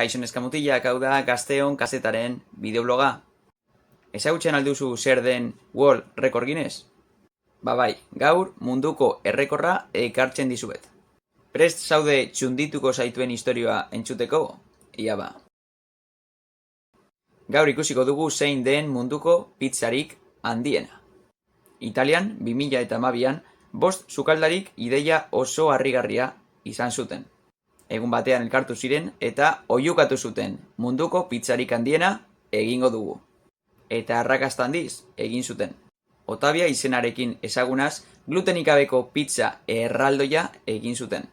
Kaixo neska mutilak, hau da Gazteon kazetaren bideobloga. Ezagutzen alduzu zer den World Record Guinness? Bai, gaur munduko errekorra ekartzen dizuet. Prest zaude txundituko zaituen historioa entzuteko? Ia ba. Gaur ikusiko dugu zein den munduko pizzarik handiena. Italian, 2012an, 5 sukaldarik ideia oso harrigarria izan zuten. Egun batean elkartu ziren eta oihukatu zuten munduko pizzarik handiena egingo dugu. Eta arrakasta handiz egin zuten. Otavia izenarekin ezagunaz, glutenik gabeko pizza erraldoia egin zuten.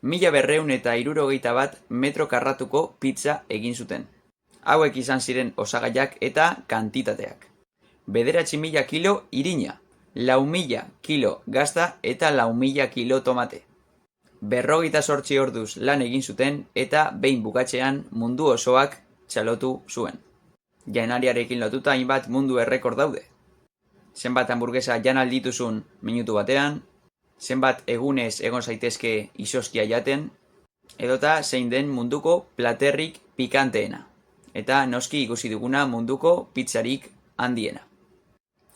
1261 metro karratuko pizza egin zuten. Hauek izan ziren osagaiak eta kantitateak. 9.000 kilo irina, 4.000 kilo gazta eta 4.000 kilo tomate. 48 orduz lan egin zuten eta behin bukatzean mundu osoak txalotu zuen. Janariarekin lotuta hainbat mundu errekord daude. Zenbat hamburguesa jan aldituzun minutu batean, zenbat egunez egon zaitezke izoskia jaten, edota zein den munduko platerrik pikanteena. Eta noski ikusi duguna munduko pizzarik handiena.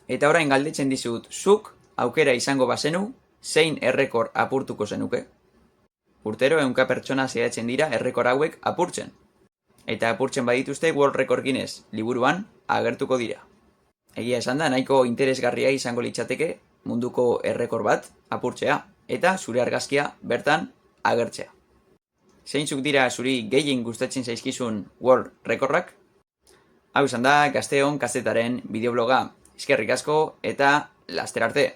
Eta orain galdetzen dizut, zuk aukera izango bazenu, zein errekor apurtuko zenuke? Urtero 100 pertsona zehatzen dira errekor hauek apurtzen. Eta apurtzen badituzte World Record Guinness liburuan agertuko dira. Egia esan da, nahiko interesgarria izango litzateke munduko errekor bat apurtzea eta zure argazkia bertan agertzea. Zeintzuk dira zuri gehien gustatzen zaizkizun World Recordrak? Hau izan da Gazteon kazetaren bideobloga. Eskerrik asko eta laster arte!